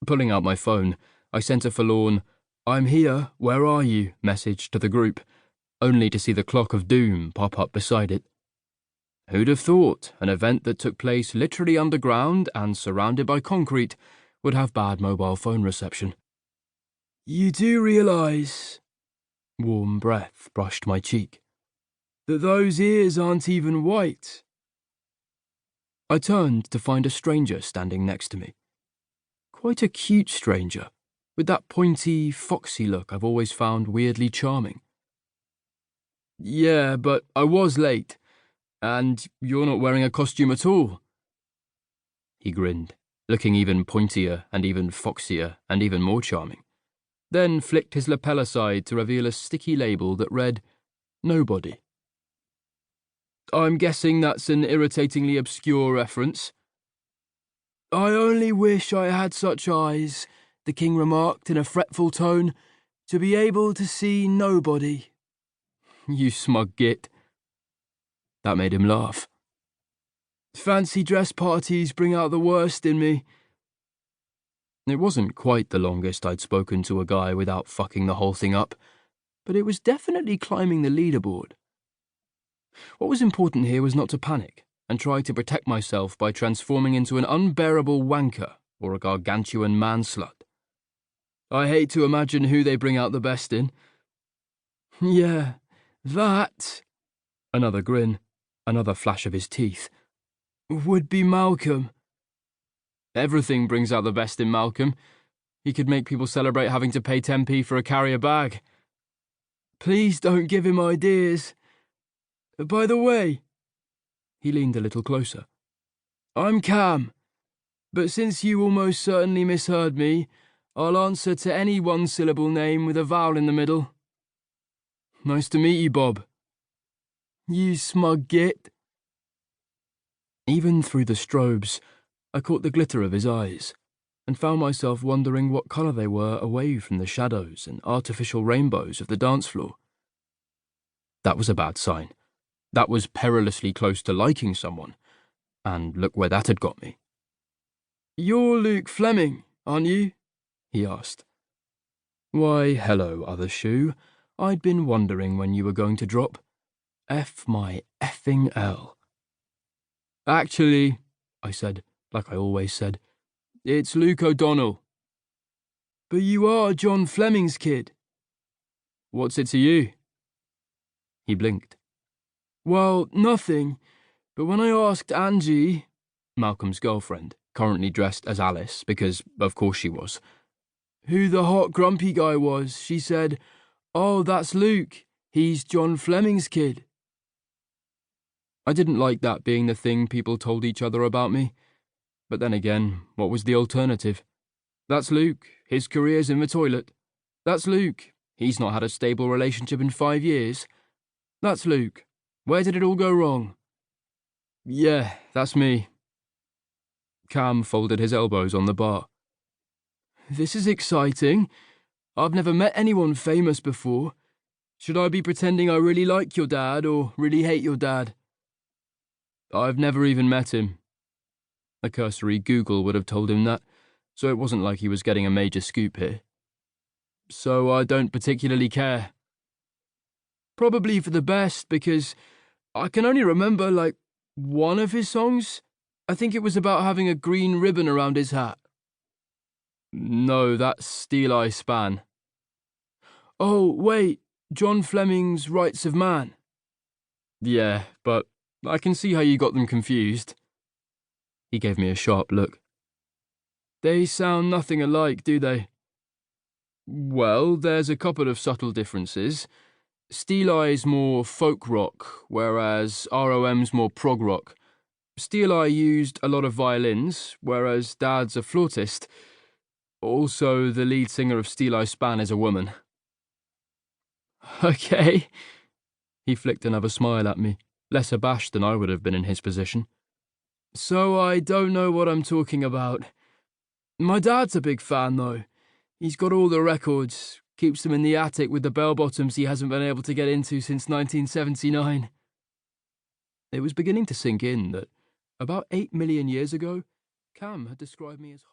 Pulling out my phone, I sent a forlorn, "I'm here, where are you?" message to the group, only to see the clock of doom pop up beside it. Who'd have thought an event that took place literally underground and surrounded by concrete would have bad mobile phone reception? "You do realise," warm breath brushed my cheek, "that those ears aren't even white?" I turned to find a stranger standing next to me. Quite a cute stranger, with that pointy, foxy look I've always found weirdly charming. "Yeah, but I was late, and you're not wearing a costume at all." He grinned, looking even pointier and even foxier and even more charming, then flicked his lapel aside to reveal a sticky label that read, "Nobody." "I'm guessing that's an irritatingly obscure reference." "I only wish I had such eyes," the king remarked in a fretful tone, "to be able to see nobody." "You smug git." That made him laugh. "Fancy dress parties bring out the worst in me." It wasn't quite the longest I'd spoken to a guy without fucking the whole thing up, but it was definitely climbing the leaderboard. What was important here was not to panic and try to protect myself by transforming into an unbearable wanker or a gargantuan man-slut. I hate to imagine who they bring out the best in. "Yeah, that," another grin, another flash of his teeth, "would be Malcolm." "Everything brings out the best in Malcolm. He could make people celebrate having to pay 10p for a carrier bag." "Please don't give him ideas. By the way," he leaned a little closer, "I'm Cam, but since you almost certainly misheard me, I'll answer to any one-syllable name with a vowel in the middle." "Nice to meet you, Bob." "You smug git." Even through the strobes, I caught the glitter of his eyes, and found myself wondering what colour they were away from the shadows and artificial rainbows of the dance floor. That was a bad sign. That was perilously close to liking someone, and look where that had got me. "You're Luc Fleming, aren't you?" he asked. "Why, hello, other shoe. I'd been wondering when you were going to drop. F my effing L." "Actually," I said, like I always said, "it's Luc O'Donnell." "But you are John Fleming's kid." "What's it to you?" He blinked. "Well, nothing, but when I asked Angie," Malcolm's girlfriend, currently dressed as Alice, because of course she was, "who the hot grumpy guy was, she said, 'Oh, that's Luc. He's John Fleming's kid.'" I didn't like that being the thing people told each other about me. But then again, what was the alternative? "That's Luc. His career's in the toilet. That's Luc. He's not had a stable relationship in 5 years. That's Luc. Where did it all go wrong?" "Yeah, that's me." Cam folded his elbows on the bar. "This is exciting. I've never met anyone famous before. Should I be pretending I really like your dad or really hate your dad?" "I've never even met him." A cursory Google would have told him that, so it wasn't like he was getting a major scoop here. "So I don't particularly care." "Probably for the best, because I can only remember, one of his songs. I think it was about having a green ribbon around his hat." "No, that's Steel Eye Span." "Oh, wait, John Fleming's Rights of Man." "Yeah, but I can see how you got them confused." He gave me a sharp look. "They sound nothing alike, do they?" "Well, there's a couple of subtle differences. Steel Eye's more folk rock, whereas ROM's more prog rock. Steel Eye used a lot of violins, whereas Dad's a flautist. Also, the lead singer of Steel Eye Span is a woman." "Okay." He flicked another smile at me, less abashed than I would have been in his position. "So I don't know what I'm talking about. My dad's a big fan, though. He's got all the records, keeps them in the attic with the bell-bottoms he hasn't been able to get into since 1979. It was beginning to sink in that, about 8 million years ago, Cam had described me as hot.